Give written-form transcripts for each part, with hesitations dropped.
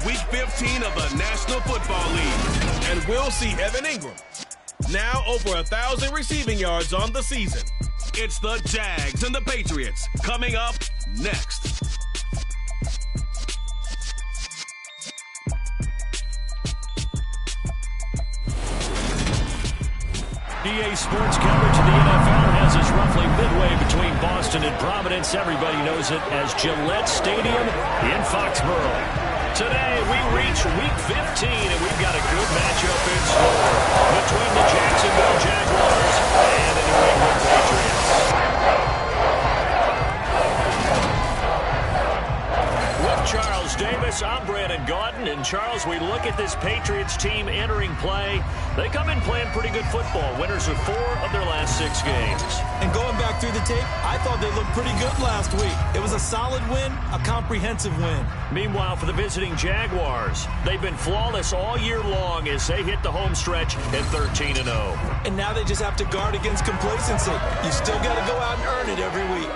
Week 15 of the National Football League. And we'll see Evan Ingram, now over 1,000 receiving yards on the season. It's the Jags and the Patriots coming up next. EA Sports coverage of the NFL has us roughly midway between Boston and Providence. Everybody knows it as Gillette Stadium in Foxborough. Today we reach Week 15, and we've got a good matchup in store between the Jacksonville Jaguars and the New England Patriots. With Charles Davis, I'm Brandon Gaudin. And Charles, we look at this Patriots team entering play. They come in playing pretty good football. Winners of 4 of their last 6 games. And going back through the tape, I thought they looked pretty good last week. It was a solid win, a comprehensive win. Meanwhile, for the visiting Jaguars, they've been flawless all year long as they hit the home stretch at 13-0. And now they just have to guard against complacency. You still got to go out and earn it every week.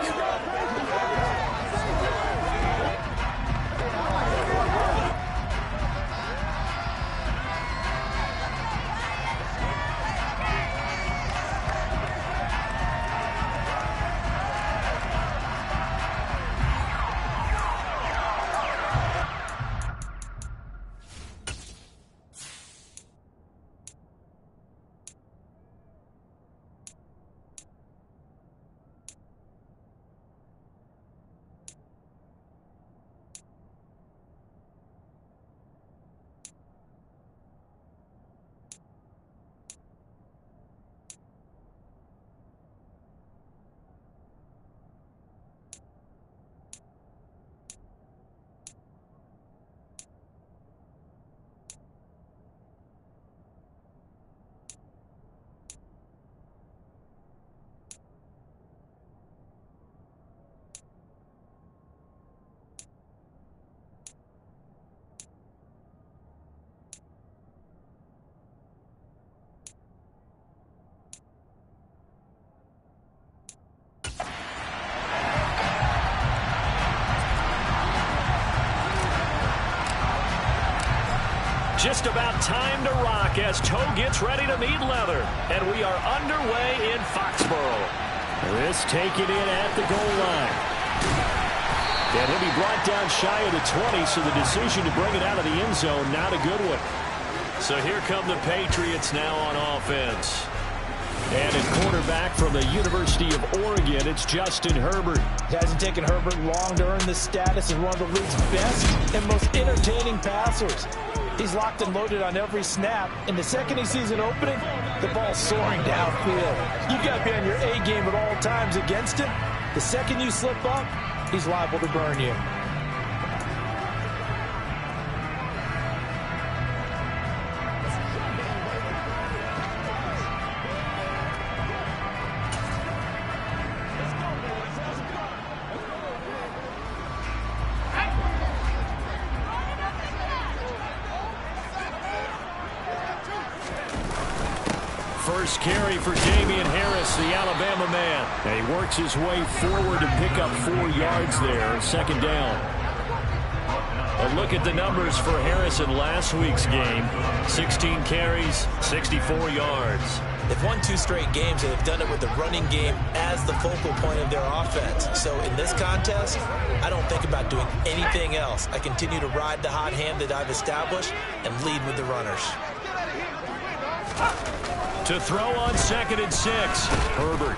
Just about time to rock as Toe gets ready to meet leather. And we are underway in Foxborough. This taken in at the goal line. And he'll be brought down shy of the 20, so the decision to bring it out of the end zone, not a good one. So here come the Patriots now on offense. And at quarterback from the University of Oregon, it's Justin Herbert. It hasn't taken Herbert long to earn this status as one of the league's best and most entertaining passers. He's locked and loaded on every snap, and the second he sees an opening, the ball's soaring downfield. You've got to be on your A game at all times against him. The second you slip up, he's liable to burn you. First carry for Damian Harris, the Alabama man. And he works his way forward to pick up 4 yards there, second down. A look at the numbers for Harris in last week's game. 16 carries, 64 yards. They've won 2 straight games, and they've done it with the running game as the focal point of their offense. So in this contest, I don't think about doing anything else. I continue to ride the hot hand that I've established and lead with the runners. To throw on 2nd and 6, Herbert.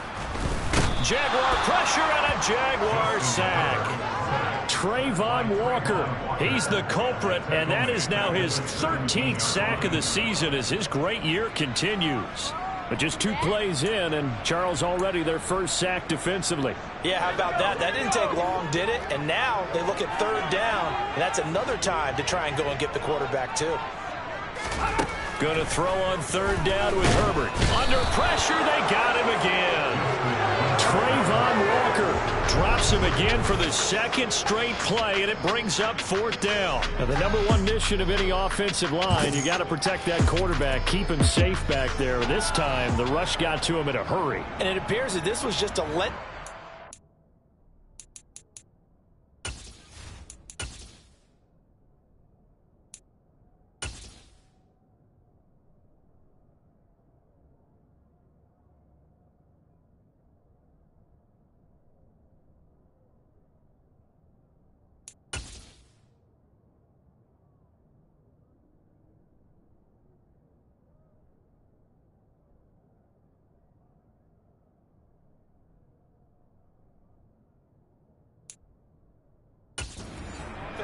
Jaguar pressure and a Jaguar sack. Trayvon Walker, he's the culprit, and that is now his 13th sack of the season as his great year continues. But just 2 plays in, and Charles already their first sack defensively. Yeah, how about that? That didn't take long, did it? And now they look at 3rd down, and that's another time to try and go and get the quarterback too. Going to throw on 3rd down with Herbert. Under pressure, they got him again. Trayvon Walker drops him again for the 2nd straight play, and it brings up 4th down. Now, the #1 mission of any offensive line, you got to protect that quarterback, keep him safe back there. This time, the rush got to him in a hurry. And it appears that this was just a let.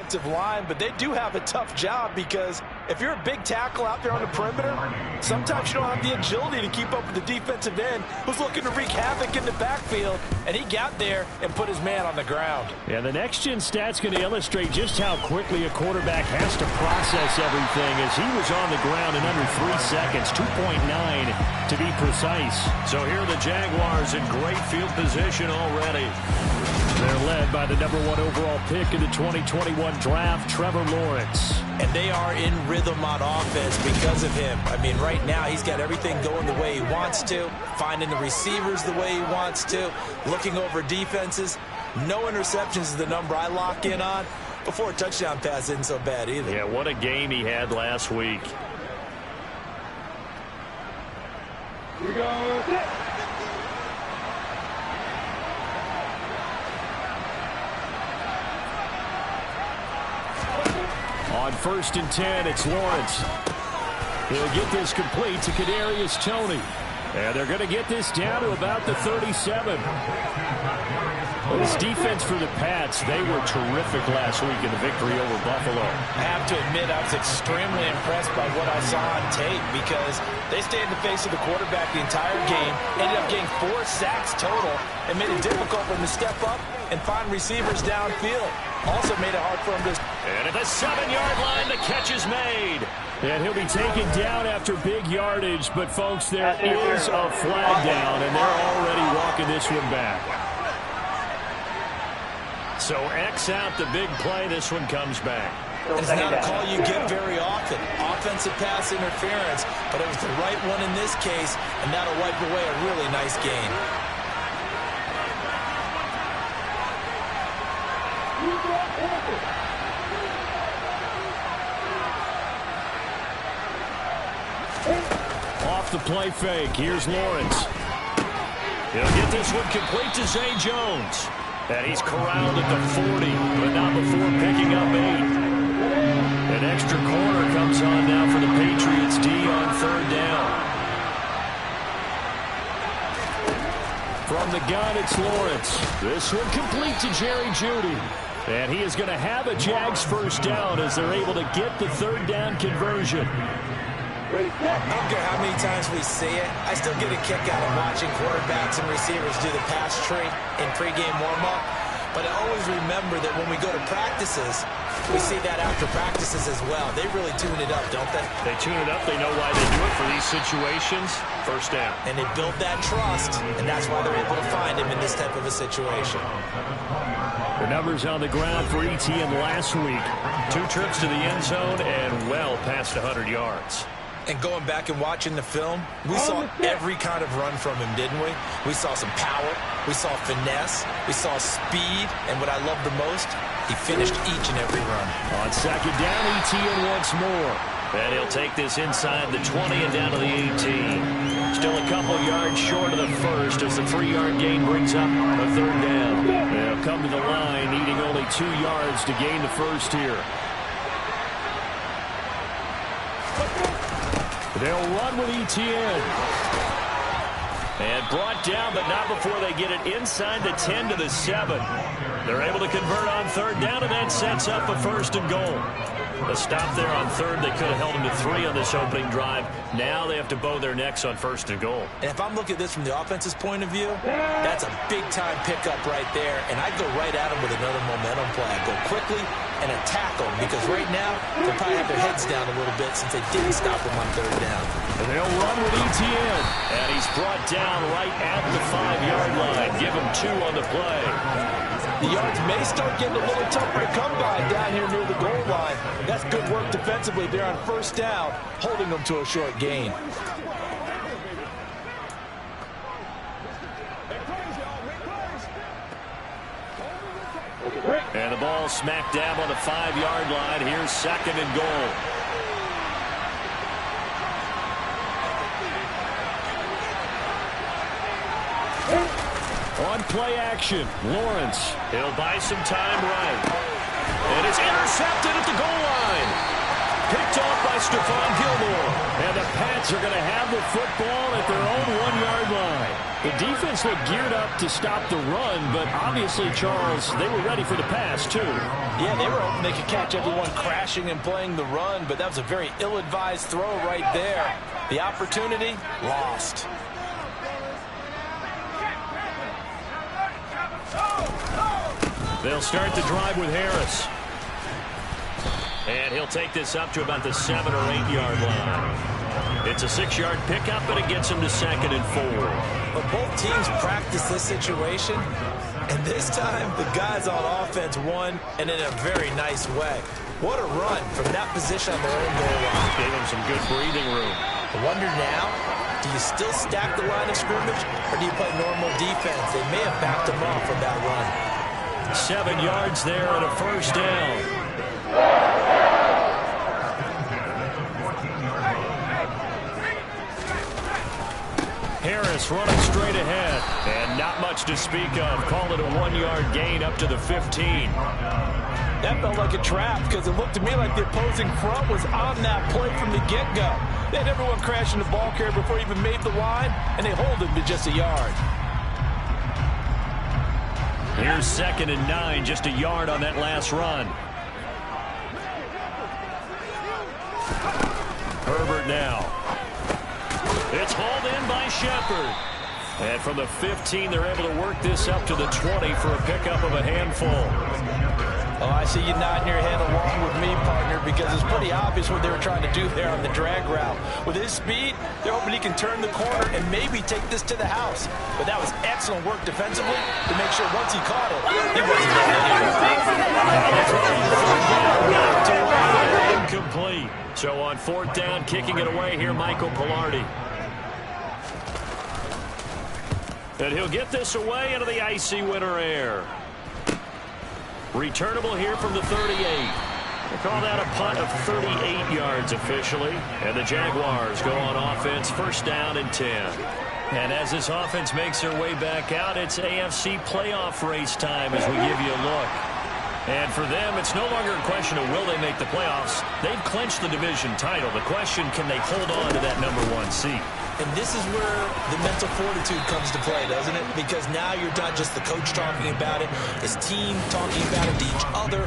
offensive line, but they do have a tough job because if you're a big tackle out there on the perimeter, sometimes you don't have the agility to keep up with the defensive end who's looking to wreak havoc in the backfield, and he got there and put his man on the ground. Yeah, the next-gen stat's going to illustrate just how quickly a quarterback has to process everything as he was on the ground in under 3 seconds, 2.9 to be precise. So here are the Jaguars in great field position already. They're led by the #1 overall pick in the 2021 draft, Trevor Lawrence. And they are in rhythm on offense because of him. I mean, right now he's got everything going the way he wants to, finding the receivers the way he wants to, looking over defenses. No interceptions is the number I lock in on. Before a touchdown pass isn't so bad either. Yeah, what a game he had last week. Here we go. On 1st and 10, it's Lawrence. He'll get this complete to Kadarius Toney. And they're going to get this down to about the 37. Well, this defense for the Pats, they were terrific last week in the victory over Buffalo. I have to admit, I was extremely impressed by what I saw on tape because they stayed in the face of the quarterback the entire game, ended up getting 4 sacks total, and made it difficult for him to step up and find receivers downfield. Also made it hard for him to... And at the 7-yard line, the catch is made. And he'll be taken down after big yardage, but folks, there is a flag down, and they're already walking this one back. So X out the big play. This one comes back. It's not a call you get very often. Offensive pass interference, but it was the right one in this case, and that'll wipe away a really nice gain. Off the play fake. Here's Lawrence. He'll get this one complete to Zay Jones. And he's corralled at the 40, but not before picking up 8. An extra corner comes on now for the Patriots D on 3rd down. From the gun, it's Lawrence. This one complete to Jerry Jeudy. And he is going to have a Jags first down as they're able to get the 3rd down conversion. I don't care how many times we see it. I still get a kick out of watching quarterbacks and receivers do the pass tree in pregame warm-up. But I always remember that when we go to practices, we see that after practices as well. They really tune it up, don't they? They tune it up. They know why they do it for these situations. First down. And they build that trust, and that's why they're able to find him in this type of a situation. The numbers on the ground for ETN last week. 2 trips to the end zone and well past 100 yards. And going back and watching the film, we saw every kind of run from him, didn't we? We saw some power, we saw finesse, we saw speed, and what I love the most, he finished each and every run. On 2nd down, ETN once more. And he'll take this inside the 20 and down to the 18. Still a couple yards short of the first as the 3-yard gain brings up a 3rd down. They'll come to the line, needing only 2 yards to gain the first here. They'll run with ETN. And brought down, but not before they get it inside the 10 to the 7. They're able to convert on 3rd down, and that sets up a 1st and goal. A stop there on 3rd. They could have held them to 3 on this opening drive. Now they have to bow their necks on 1st and goal. And if I'm looking at this from the offense's point of view, that's a big-time pickup right there. And I'd go right at them with another momentum play. I'd go quickly and attack them because right now they'll probably have their heads down a little bit since they didn't stop them on 3rd down. And they'll run with ETN. And he's brought down right at the 5-yard line. Give him 2 on the play. The yards may start getting a little tougher to come by down here near the goal line. That's good work defensively there on 1st down, holding them to a short gain. And the ball smack dab on the 5-yard line. Here's 2nd and goal. On play action, Lawrence. He'll buy some time right. And it's intercepted at the goal line. Picked off by Stephon Gilmore. And the Pats are going to have the football at their own 1-yard line. The defense looked geared up to stop the run, but obviously, Charles, they were ready for the pass, too. Yeah, they were hoping they could catch everyone crashing and playing the run, but that was a very ill-advised throw right there. The opportunity, lost. They'll start the drive with Harris. And he'll take this up to about the 7 or 8 yard line. It's a 6-yard pickup, but it gets him to 2nd and 4. But both teams practice this situation, and this time the guys on offense won, and in a very nice way. What a run from that position on their own goal line. Gave him some good breathing room. I wonder now, do you still stack the line of scrimmage, or do you play normal defense? They may have backed him off with that run. 7 yards there and a first down. Harris running straight ahead, and not much to speak of. Call it a 1-yard gain up to the 15. That felt like a trap because it looked to me like the opposing front was on that play from the get-go. They had everyone crashing the ball carrier before he even made the line, and they hold him to just a yard. Here's 2nd and 9, just a yard on that last run. Herbert now. It's hauled in by Shepard. And from the 15, they're able to work this up to the 20 for a pickup of a handful. Oh, I see you nodding your head along with me, partner, because it's pretty obvious what they were trying to do there on the drag route. With his speed, they're hoping he can turn the corner and maybe take this to the house. But that was excellent work defensively to make sure once he caught it, he wasn't going anywhere. Incomplete. So on 4th down, kicking it away here, Michael Pilardi. And he'll get this away into the icy winter air. Returnable here from the 38. They call that a punt of 38 yards officially. And the Jaguars go on offense, 1st down and 10. And as this offense makes their way back out, it's AFC playoff race time as we give you a look. And for them, it's no longer a question of will they make the playoffs. They've clinched the division title. The question, can they hold on to that #1 seed? And this is where the mental fortitude comes to play, doesn't it? Because now you're not just the coach talking about it, his team talking about it to each other,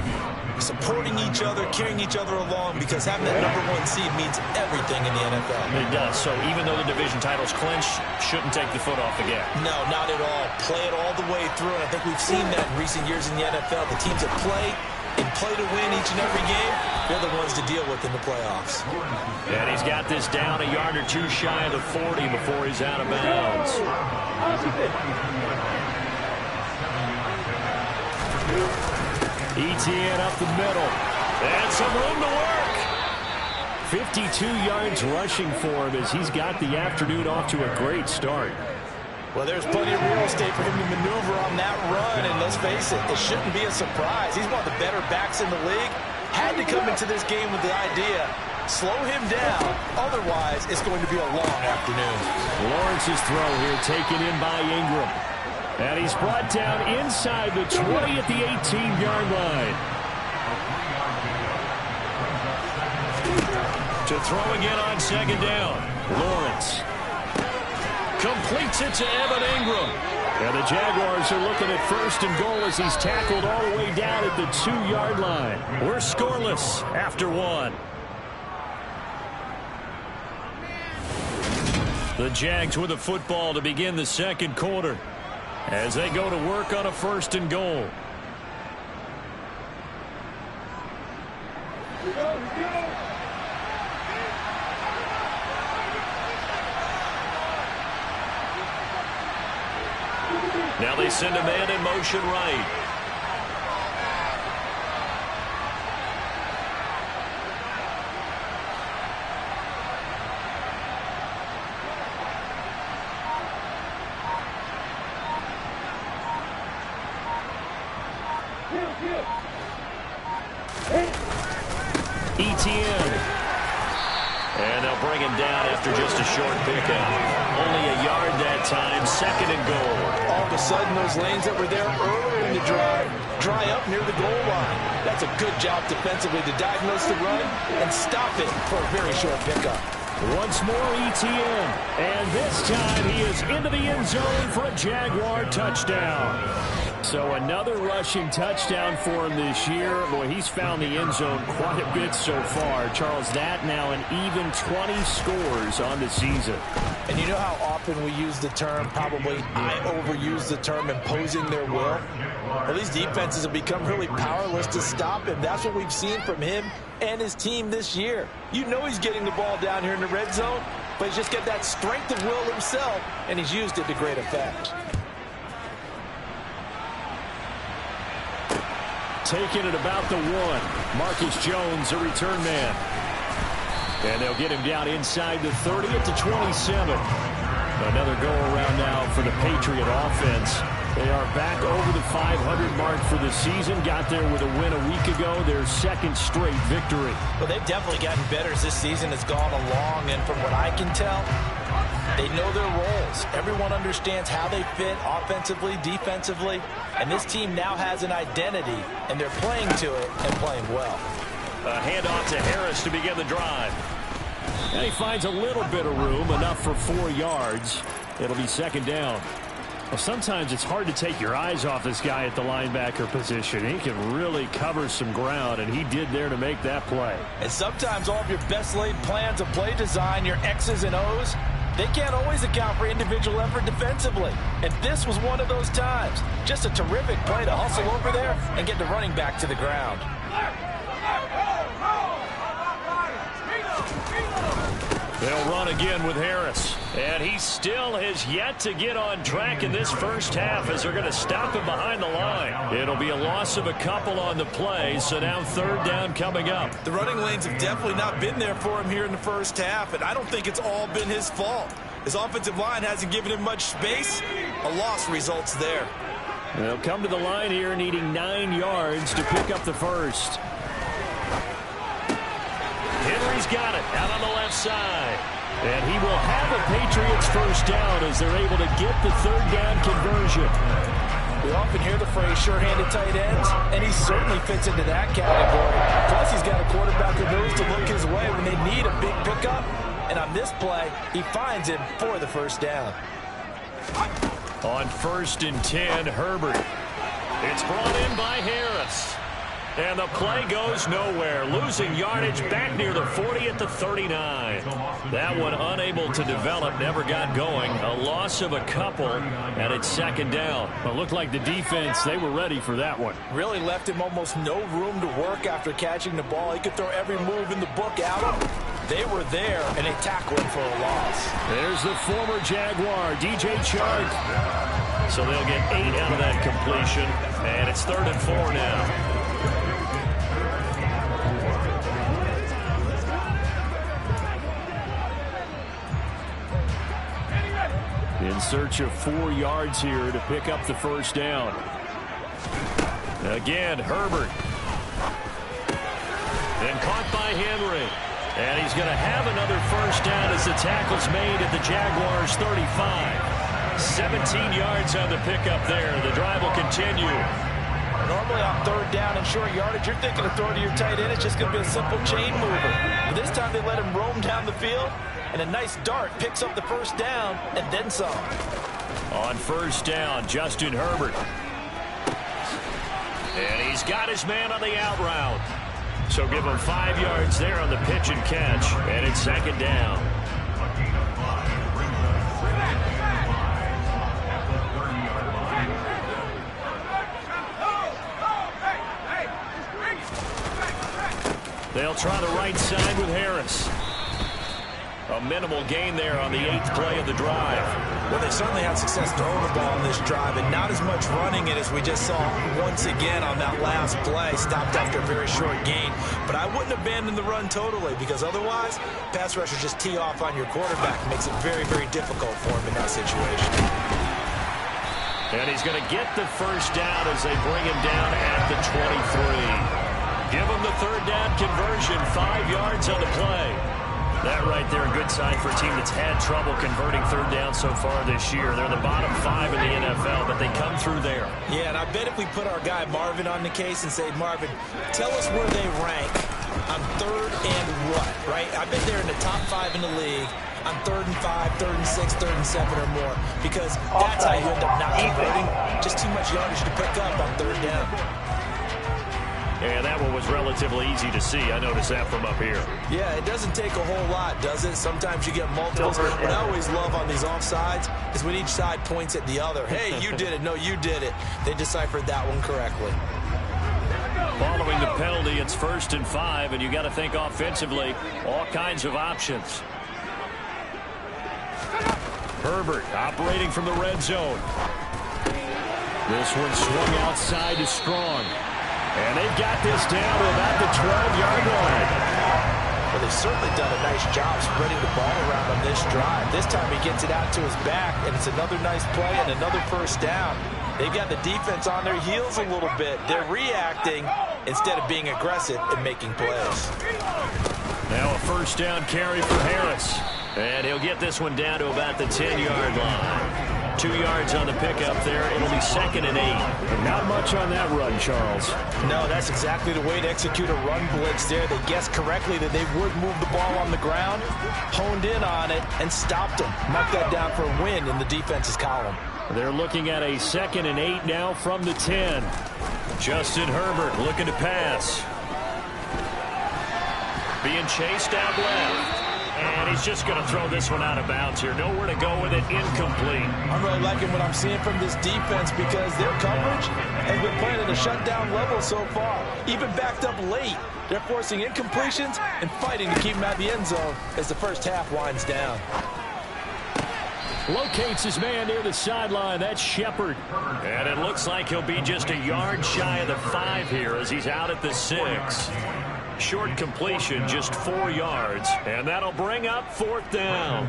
supporting each other, carrying each other along, because having that #1 seed means everything in the NFL. It does. So even though the division title's clinched, shouldn't take the foot off the gas. No, not at all. Play it all the way through, and I think we've seen that in recent years in the NFL. The teams that play and play to win each and every game, they're the ones to deal with in the playoffs. And he's got this down a yard or two shy of the 40 before he's out of bounds. ETN up the middle. And some room to work. 52 yards rushing for him as he's got the afternoon off to a great start. Well, there's plenty of real estate for him to maneuver on that run, and let's face it, it shouldn't be a surprise. He's one of the better backs in the league. Had to come into this game with the idea, slow him down, otherwise it's going to be a long afternoon. Lawrence's throw here taken in by Ingram. And he's brought down inside the 20 at the 18-yard line. To throw again on 2nd down. Lawrence completes it to Evan Ingram. And the Jaguars are looking at 1st and goal as he's tackled all the way down at the 2-yard line. We're scoreless after 1. The Jags with the football to begin the 2nd quarter as they go to work on a 1st and goal. Now they send a man in motion right. ETN. And they'll bring him down after just a short pickup. Only a yard that time, 2nd and goal. All of a sudden, those lanes that were there earlier in the drive dry up near the goal line. That's a good job defensively to diagnose the run and stop it for a very short pickup. Once more, ETN. And this time he is into the end zone for a Jaguar touchdown. So another rushing touchdown for him this year. Boy, he's found the end zone quite a bit so far. Charles, that now an even 20 scores on the season. And you know how often we use the term, probably I overuse the term, imposing their will? Well, these defenses have become really powerless to stop him. That's what we've seen from him and his team this year. You know he's getting the ball down here in the red zone, but he's just got that strength of will himself, and he's used it to great effect. Taking it about the 1. Marcus Jones, a return man. And they'll get him down inside the 30 at the 27. Another go-around now for the Patriot offense. They are back over the 500 mark for the season. Got there with a win a week ago, their second straight victory. Well, they've definitely gotten better as this season has gone along, and from what I can tell, they know their roles. Everyone understands how they fit offensively, defensively, and this team now has an identity, and they're playing to it and playing well. A handoff to Harris to begin the drive. And he finds a little bit of room, enough for 4 yards. It'll be second down. Well, sometimes it's hard to take your eyes off this guy at the linebacker position. He can really cover some ground, and he did there to make that play. And sometimes all of your best laid plans of play design, your X's and O's, they can't always account for individual effort defensively. And this was one of those times. Just a terrific play to hustle over there and get the running back to the ground. They'll run again with Harris. And he still has yet to get on track in this first half as they're going to stop him behind the line. It'll be a loss of a couple on the play, so now third down coming up. The running lanes have definitely not been there for him here in the first half, and I don't think it's all been his fault. His offensive line hasn't given him much space. A loss results there. They'll come to the line here needing 9 yards to pick up the first. Henry's got it out on the left side. And he will have a Patriots first down as they're able to get the third down conversion. We often hear the phrase sure-handed tight ends, and he certainly fits into that category. Plus, he's got a quarterback who knows to look his way when they need a big pickup. And on this play, he finds him for the first down. On 1st and 10, Herbert. It's brought in by Harris. And the play goes nowhere. Losing yardage back near the 40 at the 39. That one unable to develop, never got going. A loss of a couple, and it's second down. It looked like the defense, they were ready for that one. Really left him almost no room to work after catching the ball. He could throw every move in the book at him. They were there, and they tackled him for a loss. There's the former Jaguar, DJ Chark. So they'll get 8 out of that completion, and it's 3rd and 4 now. In search of 4 yards here to pick up the first down. Again, Herbert. And caught by Henry. And he's going to have another first down as the tackle's made at the Jaguars' 35. 17 yards on the pickup there. The drive will continue. Normally on 3rd down and short yardage, you're thinking of throwing to your tight end. It's just going to be a simple chain mover. But this time they let him roam down the field. And a nice dart picks up the first down and then some. On 1st down, Justin Herbert. And he's got his man on the out route. So give him 5 yards there on the pitch and catch. And it's 2nd down. They'll try the right side with Harris. A minimal gain there on the 8th play of the drive. Well, they certainly had success throwing the ball on this drive, and not as much running it as we just saw once again on that last play. Stopped after a very short gain. But I wouldn't abandon the run totally, because otherwise, pass rushers just tee off on your quarterback. It makes it very, very difficult for him in that situation. And he's going to get the first down as they bring him down at the 23. Give him the third down conversion, 5 yards on the play. That right there, a good sign for a team that's had trouble converting third down so far this year. They're the bottom 5 in the NFL, but they come through there. Yeah, and I bet if we put our guy Marvin on the case and say, Marvin, tell us where they rank on 3rd and what, right? I've been there in the top 5 in the league on 3rd and 5, 3rd and 6, 3rd and 7 or more, because that's how you end up not converting. Just too much yardage to pick up on 3rd down. And that one was relatively easy to see. I noticed that from up here. Yeah, it doesn't take a whole lot, does it? Sometimes you get multiples. What I always love on these offsides is when each side points at the other. Hey, you did it. No, you did it. They deciphered that one correctly. Following the penalty, it's 1st and 5, and you got to think offensively, all kinds of options. Herbert operating from the red zone. This one swung outside to Strong. And they've got this down to about the 12-yard line. Well, they've certainly done a nice job spreading the ball around on this drive. This time he gets it out to his back, and it's another nice play and another 1st down. They've got the defense on their heels a little bit. They're reacting instead of being aggressive and making plays. Now a 1st down carry for Harris. And he'll get this one down to about the 10-yard line. 2 yards on the pickup there. It'll be 2nd and 8. Not much on that run, Charles. No, that's exactly the way to execute a run blitz there. They guessed correctly that they would move the ball on the ground, honed in on it, and stopped them. Mark that down for a win in the defense's column. They're looking at a 2nd and 8 now from the 10. Justin Herbert looking to pass. Being chased out left. And he's just going to throw this one out of bounds here. Nowhere to go with it. Incomplete. I'm really liking what I'm seeing from this defense because their coverage has been playing at a shutdown level so far. Even backed up late. They're forcing incompletions and fighting to keep them out of the end zone as the first half winds down. Locates his man near the sideline. That's Shepard. And it looks like he'll be just a yard shy of the 5 here as he's out at the 6. Short completion, just 4 yards, and that'll bring up 4th down.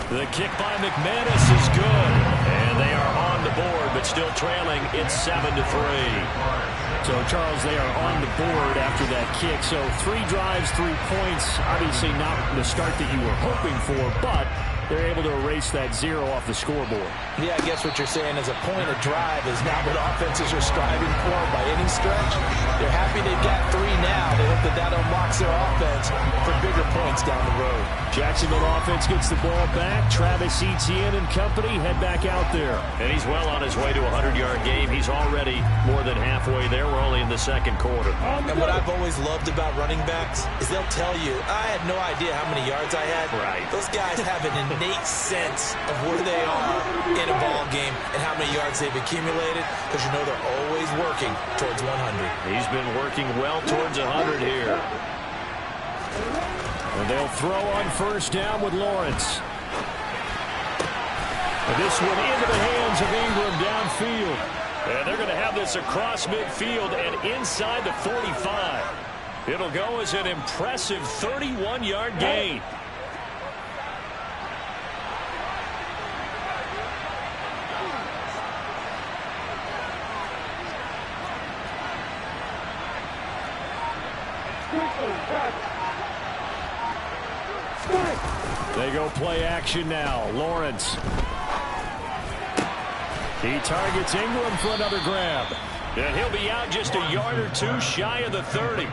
The kick by McManus is good, and they are on the board, but still trailing. It's 7-3. So, Charles, they are on the board after that kick. So 3 drives, 3 points. Obviously not the start that you were hoping for, but they're able to erase that 0 off the scoreboard. Yeah, I guess what you're saying is a point of drive is not what offenses are striving for by any stretch. They're happy they've got 3 now. They hope that that unlocks their offense for bigger points down the road. Jacksonville offense gets the ball back. Travis Etienne and company head back out there. And he's well on his way to a 100-yard game. He's already more than halfway there. We're only in the 2nd quarter. And what I've always loved about running backs is they'll tell you, I had no idea how many yards I had. Right. Those guys have an innate sense of where they are in a ball game and how many yards they've accumulated, because you know they're always working towards 100. He's been working well towards 100 here. And they'll throw on 1st down with Lawrence. And this one into the hands of Ingram downfield. And they're going to have this across midfield and inside the 45. It'll go as an impressive 31-yard gain. They go play action now. Lawrence. He targets Ingram for another grab. And he'll be out just a yard or 2 shy of the 30.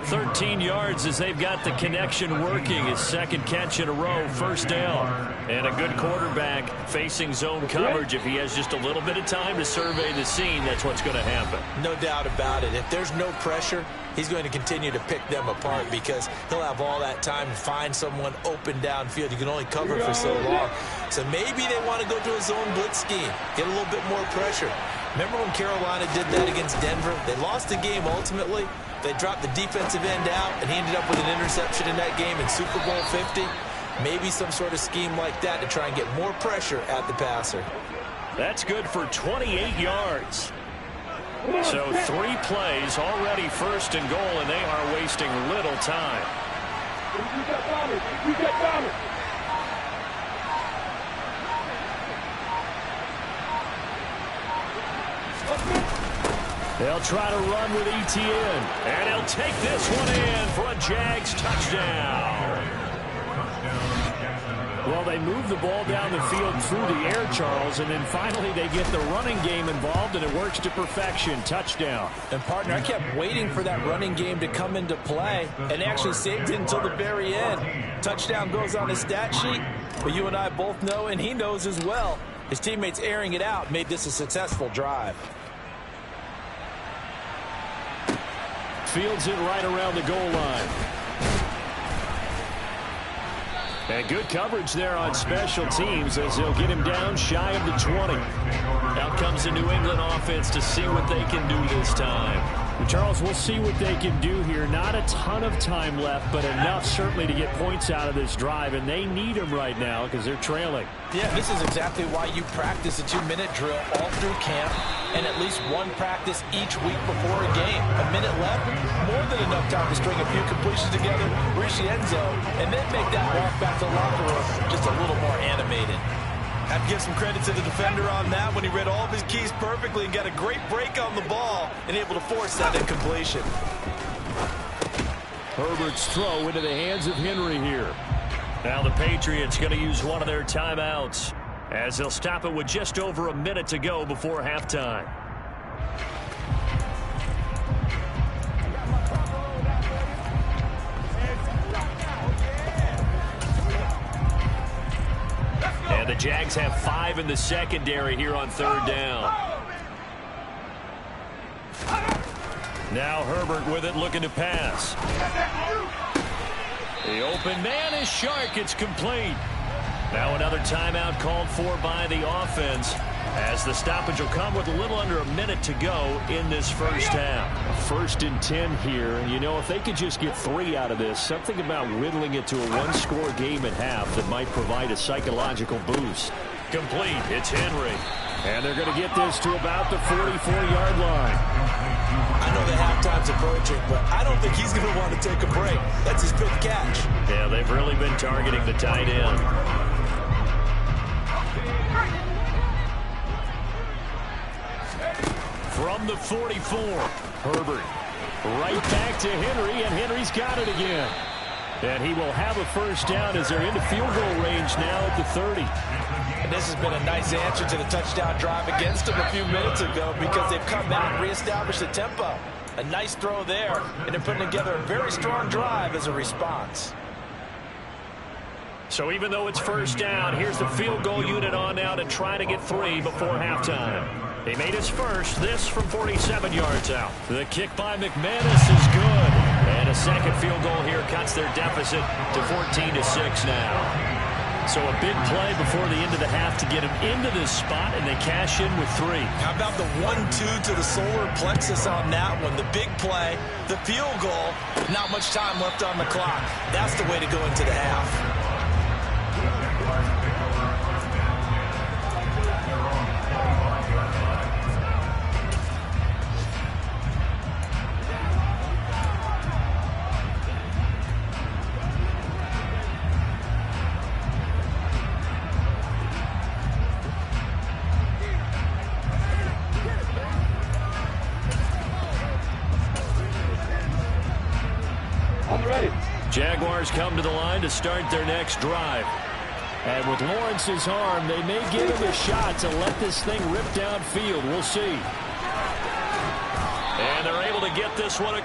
13 yards as they've got the connection working. His 2nd catch in a row, 1st down. And a good quarterback facing zone coverage. If he has just a little bit of time to survey the scene, that's what's going to happen. No doubt about it. If there's no pressure, he's going to continue to pick them apart because he'll have all that time to find someone open downfield. You can only cover for so long. So maybe they want to go to a zone blitz scheme, get a little bit more pressure. Remember when Carolina did that against Denver? They lost the game ultimately. They dropped the defensive end out, and he ended up with an interception in that game in Super Bowl 50. Maybe some sort of scheme like that to try and get more pressure at the passer. That's good for 28 yards. So 3 plays, already 1st and goal, and they are wasting little time. They'll try to run with Etienne, and he'll take this one in for a Jags touchdown. Well, they move the ball down the field through the air, Charles, and then finally they get the running game involved, and it works to perfection. Touchdown. And, partner, I kept waiting for that running game to come into play and actually saved it until the very end. Touchdown goes on his stat sheet, but you and I both know, and he knows as well, his teammates airing it out made this a successful drive. Fields it right around the goal line. And good coverage there on special teams as they'll get him down shy of the 20. Out comes the New England offense to see what they can do this time. And Charles, we'll see what they can do here. Not a ton of time left, but enough certainly to get points out of this drive, and they need them right now because they're trailing. Yeah, this is exactly why you practice a 2-minute drill all through camp and at least one practice each week before a game. A minute left, more than enough time to string a few completions together, reach the end zone, and then make that walk back to the locker room just a little more animated. Have to give some credit to the defender on that when he read all of his keys perfectly and got a great break on the ball and able to force that incompletion. Herbert's throw into the hands of Henry here. Now the Patriots going to use one of their timeouts as they'll stop it with just over a minute to go before halftime. And the Jags have 5 in the secondary here on 3rd down. Now Herbert with it, looking to pass. The open man is Shark. It's complete. Now another timeout called for by the offense as the stoppage will come with a little under a minute to go in this first half. 1st and 10 here. And, you know, if they could just get 3 out of this, something about whittling it to a one-score game at half that might provide a psychological boost. Complete. It's Henry. And they're going to get this to about the 44-yard line. I know that halftime's approaching, but I don't think he's going to want to take a break. That's his 5th catch. Yeah, they've really been targeting the tight end. From the 44, Herbert right back to Henry, and Henry's got it again. And he will have a first down as they're into field goal range now at the 30. And this has been a nice answer to the touchdown drive against them a few minutes ago because they've come out and reestablished the tempo. A nice throw there, and they're putting together a very strong drive as a response. So even though it's first down, here's the field goal unit on now to try to get 3 before halftime. He made his first, this from 47 yards out. The kick by McManus is good. And a second field goal here cuts their deficit to 14-6 now. So a big play before the end of the half to get him into this spot, and they cash in with 3. How about the 1-2 to the solar plexus on that one? The big play, the field goal, not much time left on the clock. That's the way to go into the half. Jaguars come to the line to start their next drive. And with Lawrence's arm, they may give him a shot to let this thing rip downfield. We'll see. And they're able to get this one.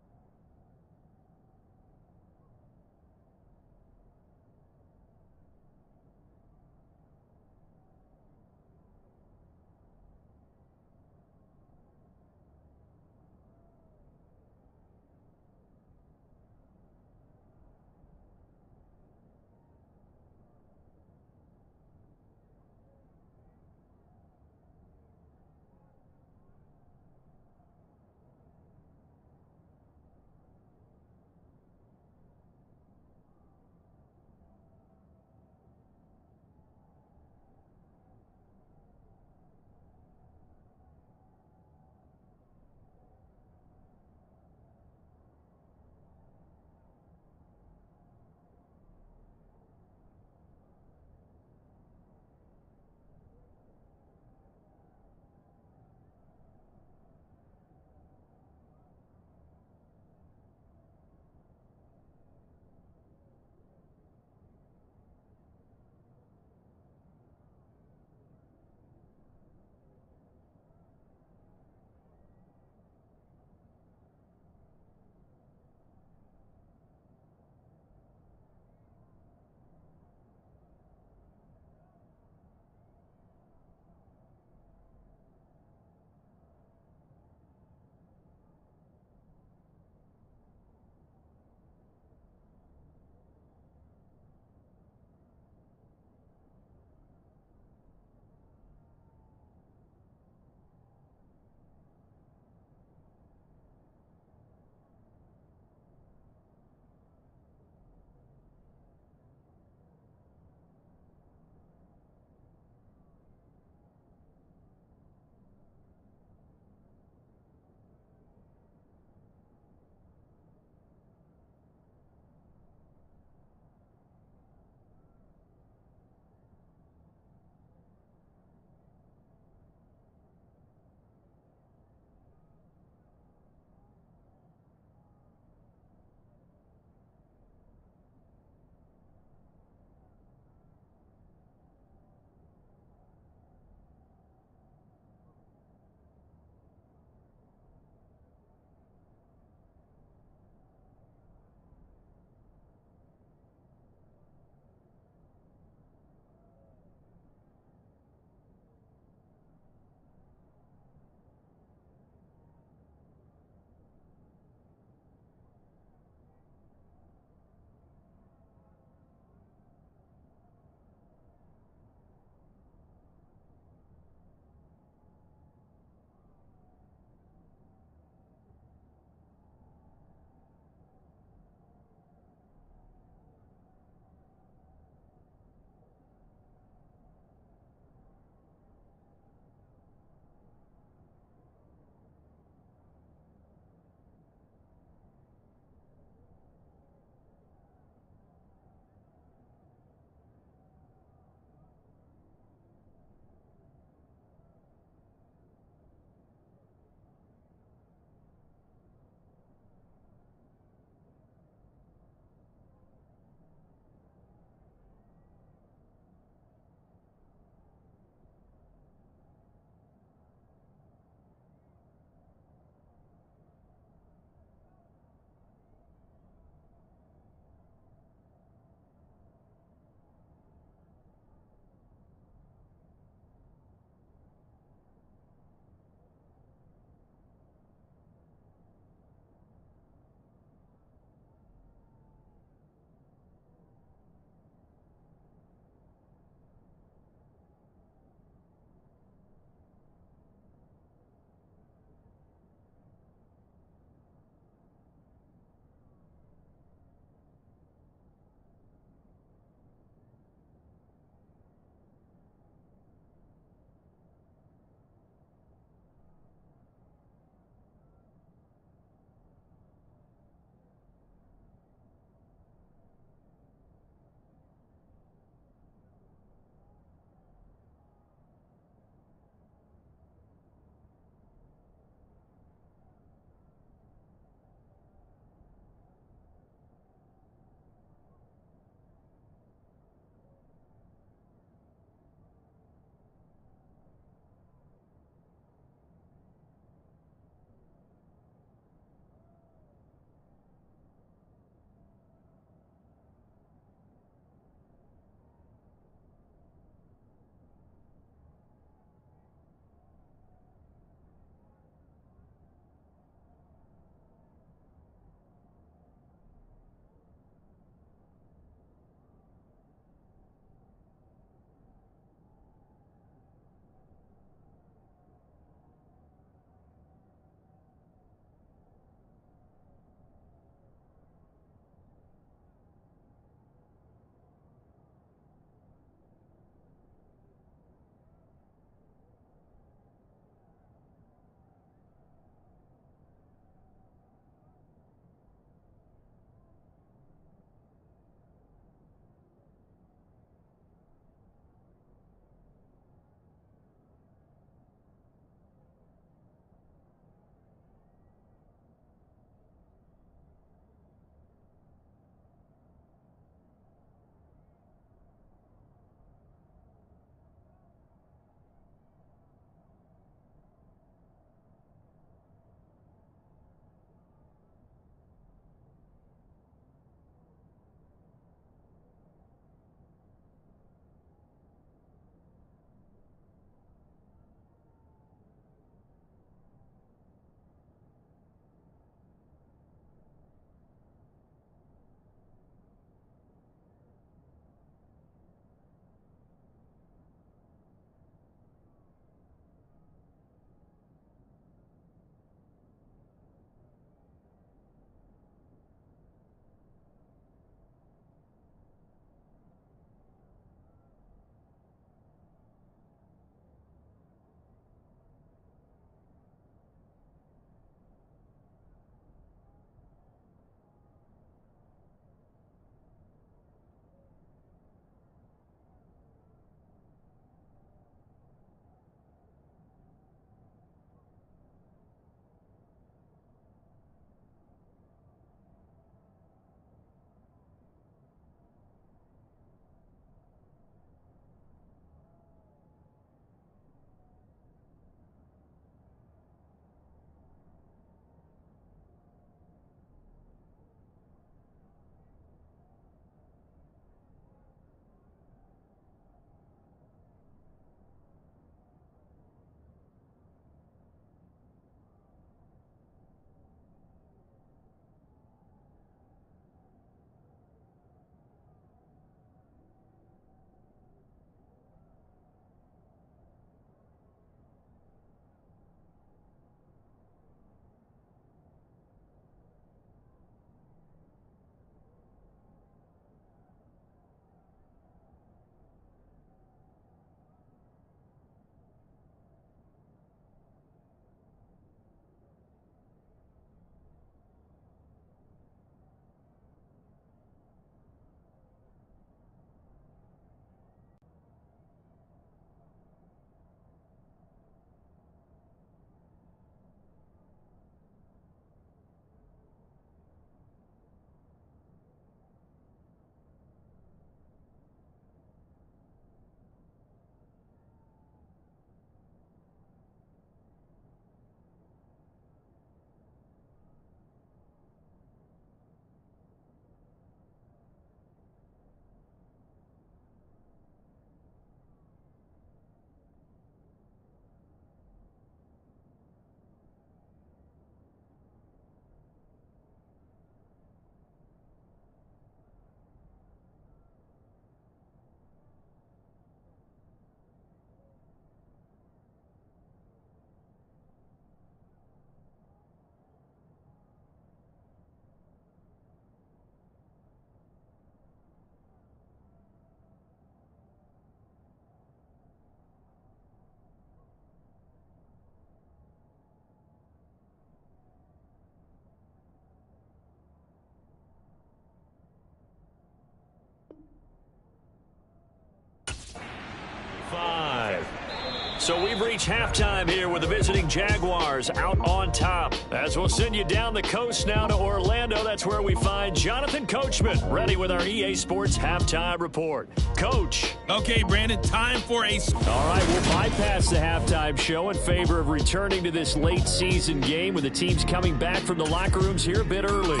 So we've reached halftime here with the visiting Jaguars out on top. As we'll send you down the coast now to Orlando, that's where we find Jonathan Coachman, ready with our EA Sports halftime report. Coach. Okay, Brandon, time for a... All right, we'll bypass the halftime show in favor of returning to this late season game with the teams coming back from the locker rooms here a bit early.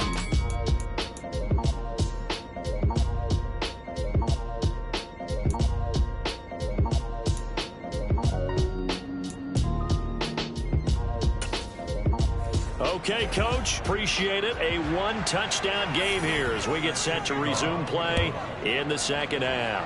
Okay, Coach, appreciate it. A one-touchdown game here as we get set to resume play in the second half.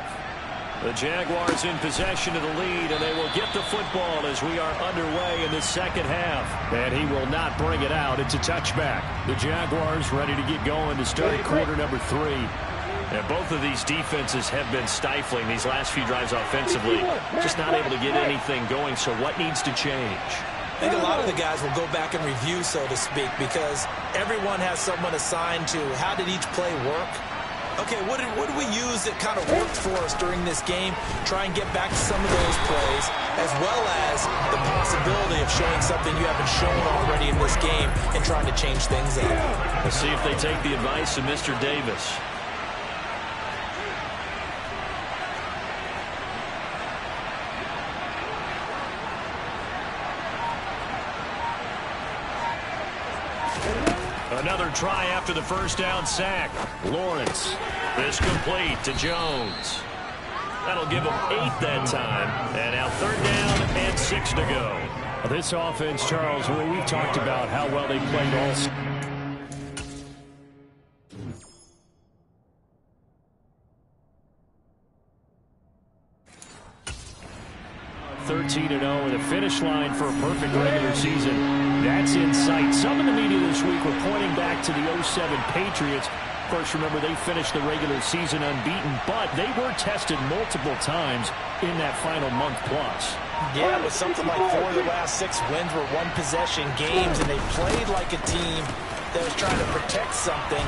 The Jaguars in possession of the lead, and they will get the football as we are underway in the second half. And he will not bring it out. It's a touchback. The Jaguars ready to get going to start quarter number 3. And both of these defenses have been stifling these last few drives offensively. Just not able to get anything going, so what needs to change? I think a lot of the guys will go back and review, so to speak, because everyone has someone assigned to how did each play work. Okay, what did we use that kind of worked for us during this game? Try and get back to some of those plays, as well as the possibility of showing something you haven't shown already in this game and trying to change things up. Let's see if they take the advice of Mr. Davis. Another try after the first down sack. Lawrence. This complete to Jones. That'll give him 8 that time. And now 3rd down and 6 to go. This offense, Charles, we've talked about how well they played all season. 13-0 and a finish line for a perfect regular season. That's in sight. Some in the media this week were pointing back to the 07 Patriots. Of course, remember, they finished the regular season unbeaten, but they were tested multiple times in that final month plus. Yeah, it was something like 4 of the last 6 wins were one-possession games, and they played like a team that was trying to protect something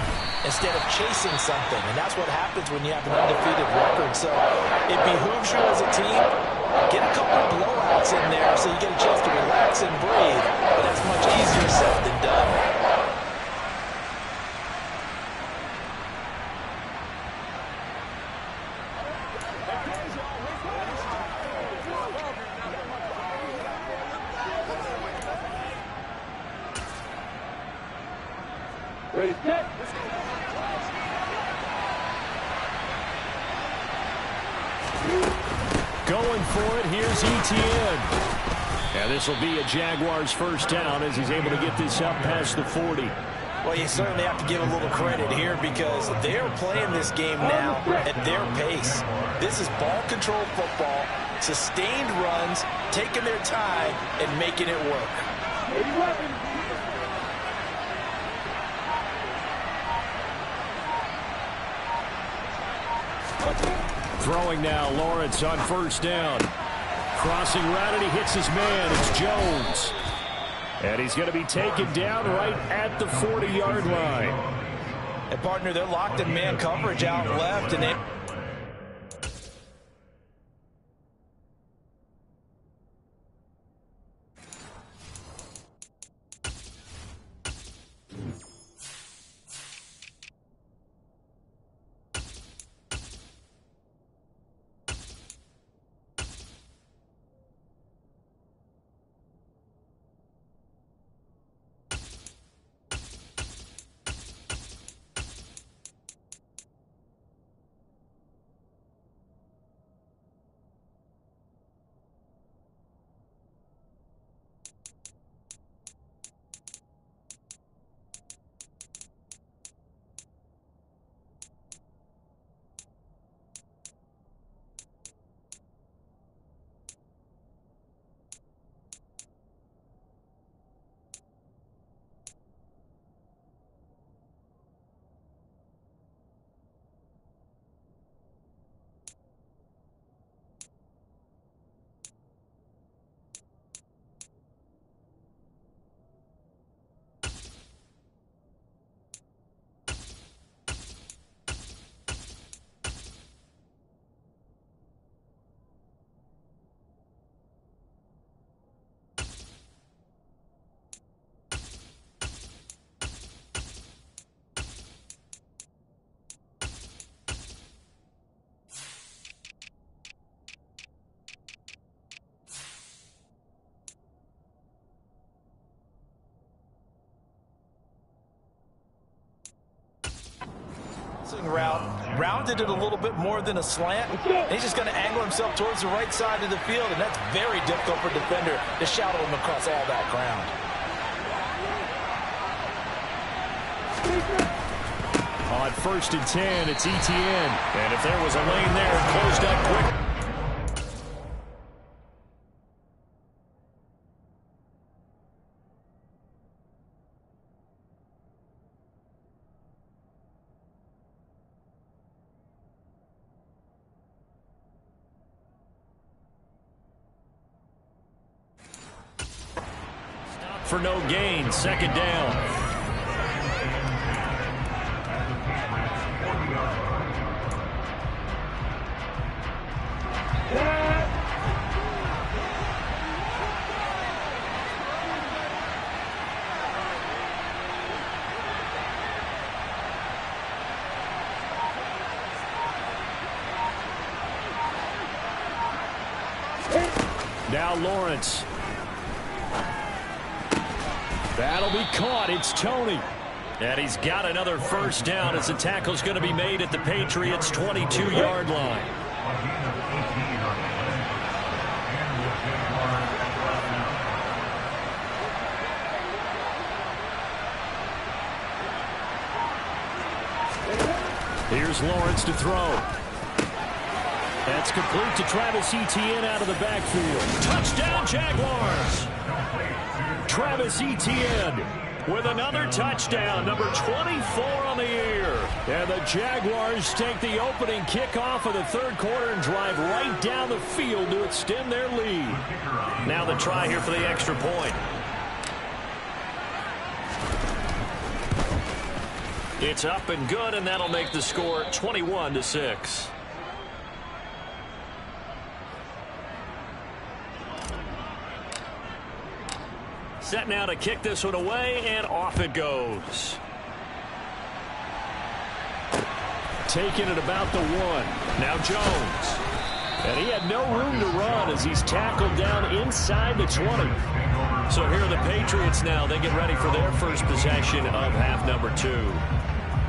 instead of chasing something. And that's what happens when you have an undefeated record. So it behooves you as a team, get a couple of blowouts in there so you get a chance to relax and breathe. But that's much easier said than done. Ready, set. Going for it, here's Etienne. And this will be a Jaguars first down as he's able to get this up past the 40. Well, you certainly have to give a little credit here because they're playing this game now at their pace. This is ball control football, sustained runs, taking their time, and making it work. Throwing now, Lawrence on first down. Crossing route, and he hits his man. It's Jones. And he's going to be taken down right at the 40-yard line. And, partner, they're locked in man coverage out left, and they... rolling route, rounded it a little bit more than a slant. And he's just going to angle himself towards the right side of the field, and that's very difficult for a defender to shadow him across all that ground. On 1st and 10, it's ETN. And if there was a lane there, it closed up quick. For no gain, 2nd down. Now Lawrence. That'll be caught. It's Tony. And he's got another 1st down as the tackle's going to be made at the Patriots' 22-yard line. Here's Lawrence to throw. That's complete to Travis Etienne out of the backfield. Touchdown, Jaguars! Travis Etienne with another touchdown, number 24 on the year. And the Jaguars take the opening kickoff of the 3rd quarter and drive right down the field to extend their lead. Now the try here for the extra point. It's up and good, and that'll make the score 21-6. Set now to kick this one away, and off it goes. Taking it about the 1. Now Jones. And he had no room to run as he's tackled down inside the 20. So here are the Patriots now. They get ready for their first possession of half number 2.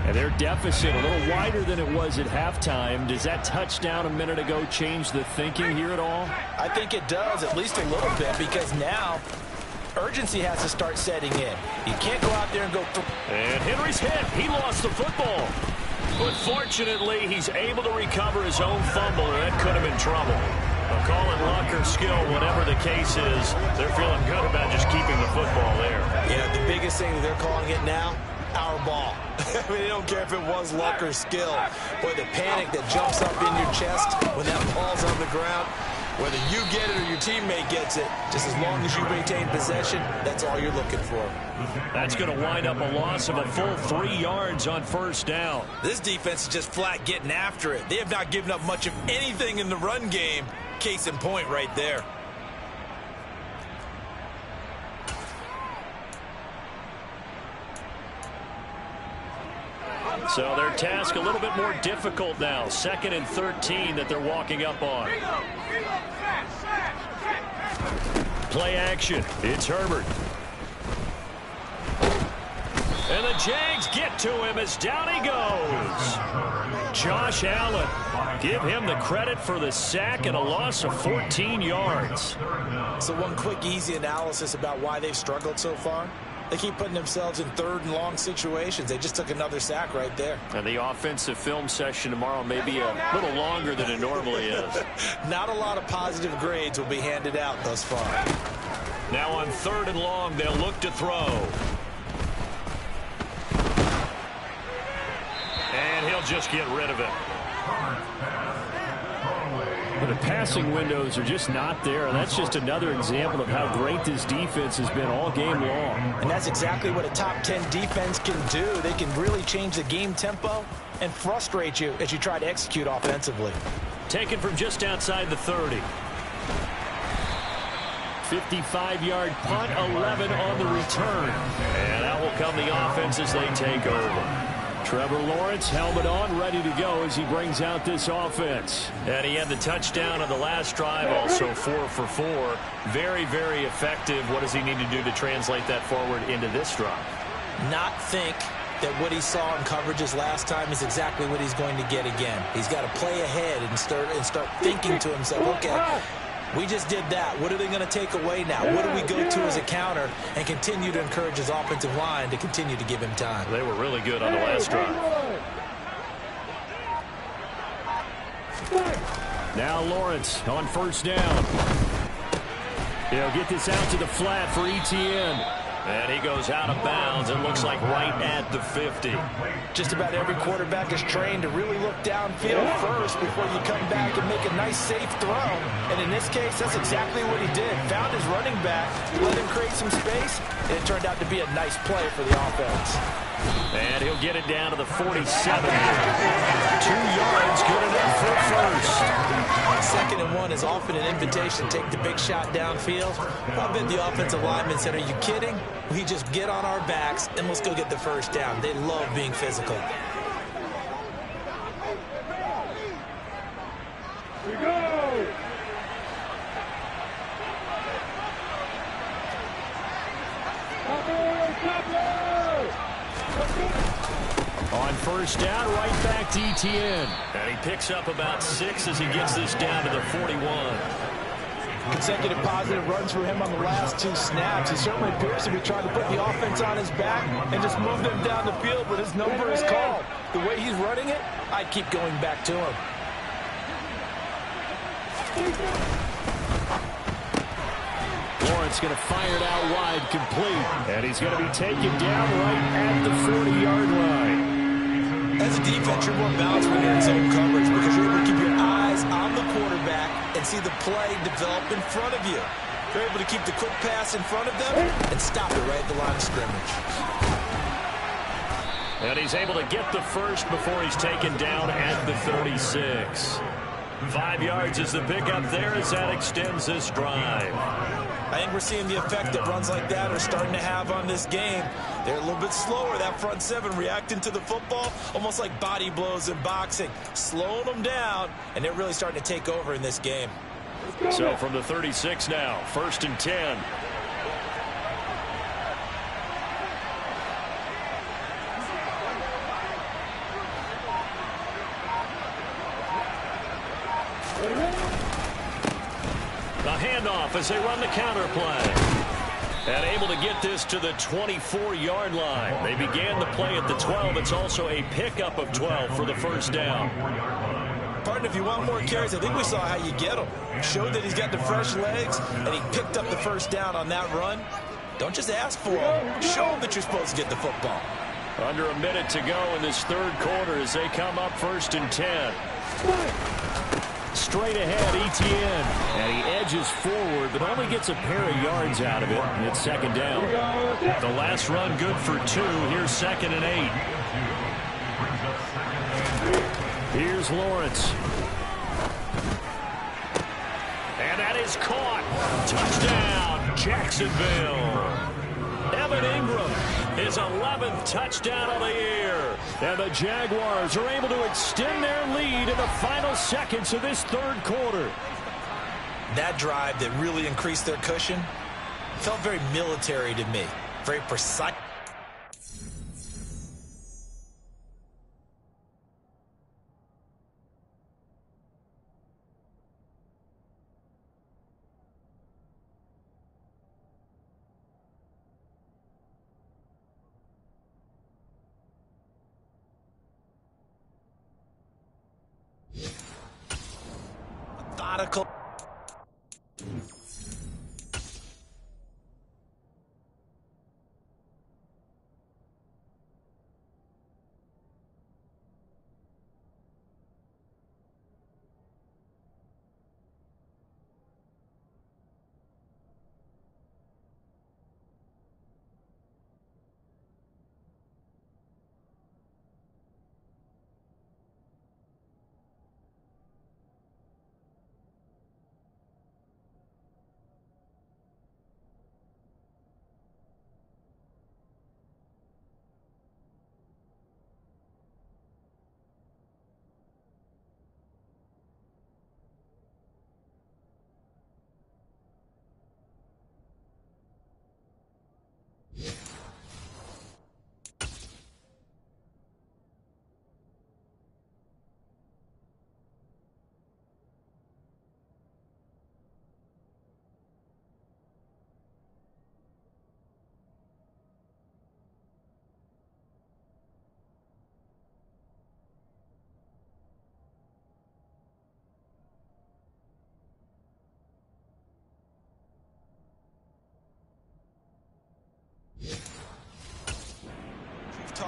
And their deficit a little wider than it was at halftime. Does that touchdown a minute ago change the thinking here at all? I think it does, at least a little bit, because now urgency has to start setting in. You can't go out there and go through. And Henry's hit. He lost the football. But fortunately, he's able to recover his own fumble, and that could have been trouble. I'll call it luck or skill, whatever the case is. They're feeling good about just keeping the football there. Yeah, the biggest thing that they're calling it now, our ball. I mean, they don't care if it was luck or skill. Boy, the panic that jumps up in your chest when that ball's on the ground, whether you get it or your teammate gets it, just as long as you maintain possession, that's all you're looking for. That's going to wind up a loss of a full 3 yards on 1st down. This defense is just flat getting after it. They have not given up much of anything in the run game. Case in point right there. So their task a little bit more difficult now. 2nd and 13 that they're walking up on. Play action. It's Herbert. And the Jags get to him as down he goes. Josh Allen. Give him the credit for the sack and a loss of 14 yards. So one quick, easy analysis about why they've struggled so far. They keep putting themselves in 3rd and long situations. They just took another sack right there. And the offensive film session tomorrow may be a little longer than it normally is. Not a lot of positive grades will be handed out thus far. Now on 3rd and long, they'll look to throw. And he'll just get rid of it. But the passing windows are just not there. And that's just another example of how great this defense has been all game long. And that's exactly what a top 10 defense can do. They can really change the game tempo and frustrate you as you try to execute offensively. Taken from just outside the 30. 55-yard punt, 11 on the return. And out will come the offense as they take over. Trevor Lawrence, helmet on, ready to go as he brings out this offense. And he had the touchdown on the last drive, also 4 for 4. Very, very effective. What does he need to do to translate that forward into this drive? Not think, that what he saw in coverages last time is exactly what he's going to get again. He's got to play ahead and start thinking to himself, okay, we just did that. What are they going to take away now? What do we go to as a counter? And continue to encourage his offensive line to continue to give him time. They were really good on the last drive. Now Lawrence on first down. He'll get this out to the flat for Etienne. And he goes out of bounds. It looks like right at the 50. Just about every quarterback is trained to really look downfield first before you come back and make a nice, safe throw. And in this case, that's exactly what he did. Found his running back, let him create some space, and it turned out to be a nice play for the offense. And he'll get it down to the 47. 2 yards, good enough for first. 2nd and 1 is often an invitation. Take the big shot downfield. I bet the offensive lineman said, are you kidding? We just get on our backs and let's go get the first down. They love being physical. We go! On first down, right back to Etienne. And he picks up about 6 as he gets this down to the 41. Consecutive positive runs for him on the last 2 snaps. He certainly appears to be trying to put the offense on his back and just move them down the field, but his number is called. The way he's running it, I'd keep going back to him. Lawrence going to fire it out wide, complete. And he's going to be taken down right at the 40-yard line. As a defense, you're more balanced when you're in zone coverage because you're able to keep your eyes on the quarterback and see the play develop in front of you. You're able to keep the quick pass in front of them and stop it right at the line of scrimmage. And he's able to get the first before he's taken down at the 36. 5 yards is the pickup there as that extends this drive. I think we're seeing the effect that runs like that are starting to have on this game. They're a little bit slower, that front 7 reacting to the football, almost like body blows in boxing, slowing them down, and they're really starting to take over in this game. So from the 36 now, 1st and 10. The handoff as they run the counter play. And able to get this to the 24-yard line. They began the play at the 12. It's also a pickup of 12 for the first down. Partner, if you want more carries, I think we saw how you get them. Showed that he's got the fresh legs, and he picked up the first down on that run. Don't just ask for them. Show them that you're supposed to get the football. Under a minute to go in this 3rd quarter as they come up 1st and 10. Straight ahead, Etienne. And he edges forward, but only gets a pair of yards out of it. And it's 2nd down. The last run good for 2. Here's 2nd and 8. Here's Lawrence. And that is caught. Touchdown, Jacksonville. Evan Ingram, his 11th touchdown of the year. And the Jaguars are able to extend their lead in the final seconds of this 3rd quarter. That drive that really increased their cushion felt very military to me. Very precise. Methodical.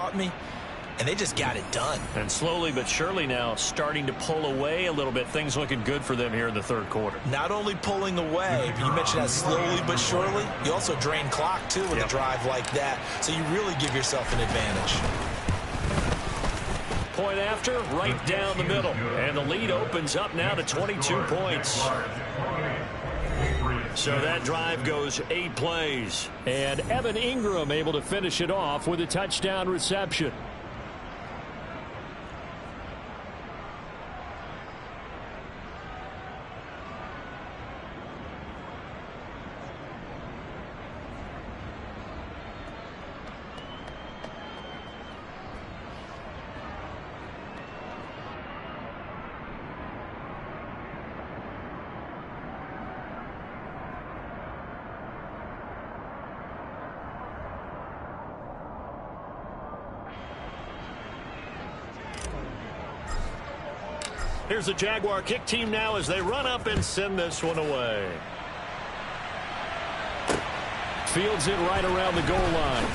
taught me, and they just got it done. And slowly but surely now starting to pull away a little bit. Things looking good for them here in the third quarter. Not only pulling away, but you mentioned that slowly but surely. You also drain clock, too, with a drive like that. So you really give yourself an advantage. Point after, right down the middle. And the lead opens up now to 22 points. So that drive goes 8 plays. And Evan Ingram able to finish it off with a touchdown reception. Here's the Jaguar kick team now as they run up and send this one away. Fields it right around the goal line.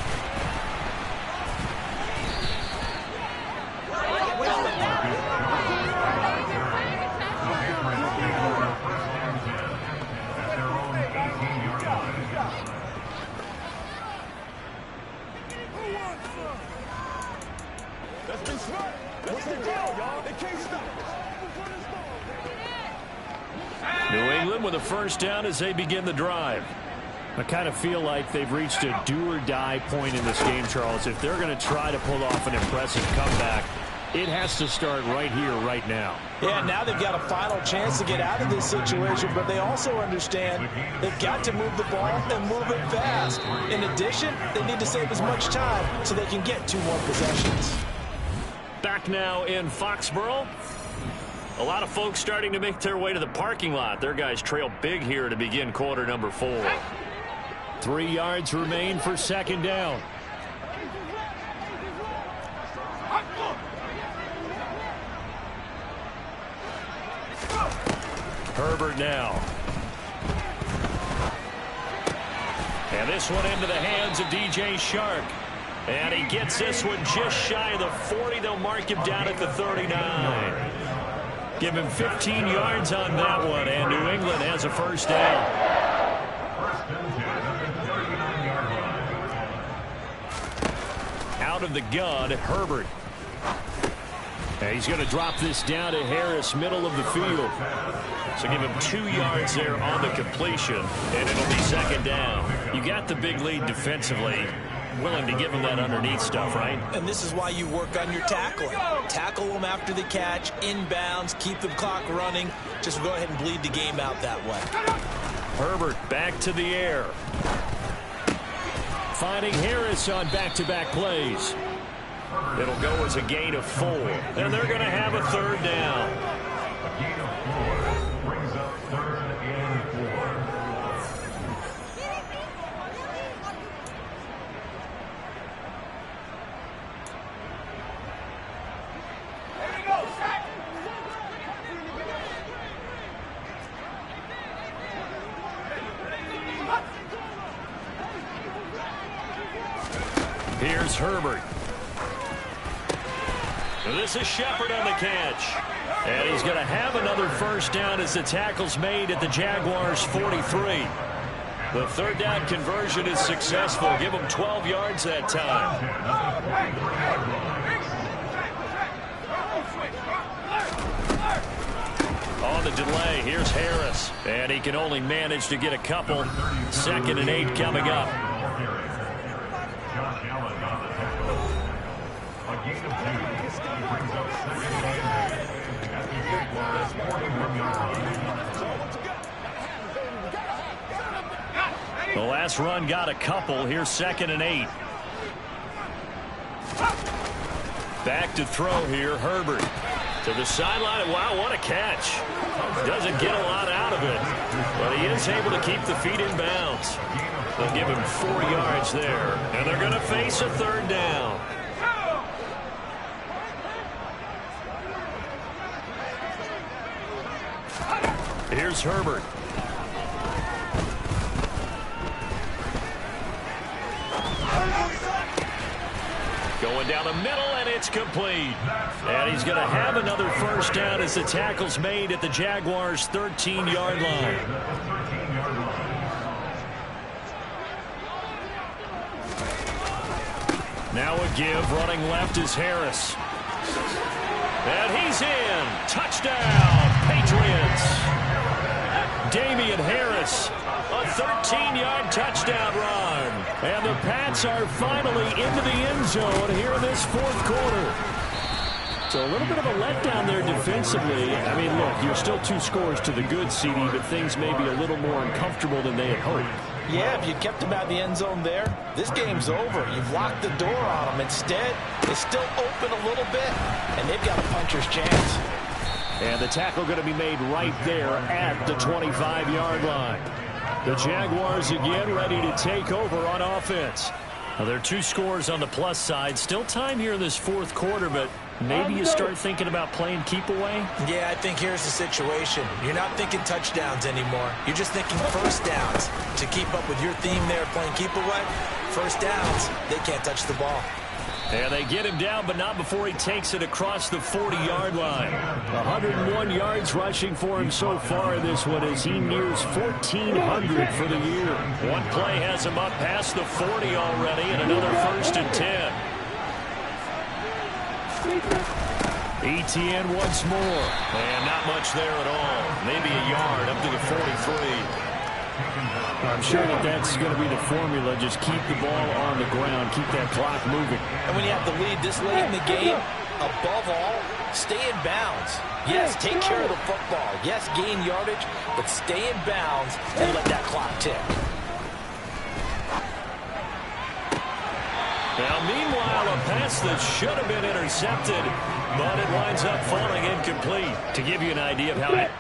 New England with a first down as they begin the drive. I kind of feel like they've reached a do-or-die point in this game, Charles. If they're going to try to pull off an impressive comeback, it has to start right here, right now. Yeah, now they've got a final chance to get out of this situation, but they also understand they've got to move the ball and move it fast. In addition, they need to save as much time so they can get 2 more possessions. Back now in Foxborough. A lot of folks starting to make their way to the parking lot. Their guys trail big here to begin quarter number 4. 3 yards remain for second down. Herbert now. And this one into the hands of DJ Shark. And he gets this one just shy of the 40. They'll mark him down at the 39. Give him 15 yards on that one, and New England has a first down. Out of the gun, Herbert. And he's going to drop this down to Harris, middle of the field. So give him 2 yards there on the completion, and it'll be second down. You got the big lead defensively. Willing to give them that underneath stuff, right? And this is why you work on your tackling. Tackle them after the catch, inbounds, keep the clock running. Just go ahead and bleed the game out that way. Herbert back to the air. Finding Harris on back-to-back plays. It'll go as a gain of 4. And they're going to have a third down. Brings up 3rd and 4. Here's Herbert. This is Shepard on the catch. And he's going to have another first down as the tackle's made at the Jaguars' 43. The third down conversion is successful. Give them 12 yards that time. On the delay, here's Harris. And he can only manage to get a couple. 2nd and 8 coming up. The last run got a couple. Here's 2nd and 8. Back to throw here, Herbert. To the sideline. Wow, what a catch. Doesn't get a lot out of it, but he is able to keep the feet in bounds. They'll give him 4 yards there, and they're going to face a third down. Here's Herbert. Going down the middle, and it's complete. And he's going to have another first down as the tackle's made at the Jaguars' 13-yard line. Now a give. Running left is Harris. And he's in. Touchdown, Patriots. Damian Harris, a 13-yard touchdown run. And the Pats are finally into the end zone here in this fourth quarter. So a little bit of a letdown there defensively. I mean, look, you're still 2 scores to the good, CD, but things may be a little more uncomfortable than they had hoped. Yeah, if you kept him out of the end zone there, this game's over. You've locked the door on him. Instead, it's still open a little bit, and they've got a puncher's chance. And the tackle going to be made right there at the 25-yard line. The Jaguars again ready to take over on offense. Now, there are 2 scores on the plus side. Still time here in this fourth quarter, but maybe you start thinking about playing keep away? Yeah, I think here's the situation. You're not thinking touchdowns anymore. You're just thinking first downs. To keep up with your theme there, playing keep away, first downs, they can't touch the ball. And they get him down, but not before he takes it across the 40-yard line. 101 yards rushing for him so far in this one as he nears 1,400 for the year. One play has him up past the 40 already, and another 1st and 10. ETN once more. And not much there at all. Maybe a yard up to the 43. I'm sure that's going to be the formula. Just keep the ball on the ground. Keep that clock moving. And when you have the lead this late in the game, above all, stay in bounds. Yes, take care of the football. Yes, gain yardage, but stay in bounds and let that clock tick. Now, meanwhile, a pass that should have been intercepted, but it winds up falling incomplete. To give you an idea of how it...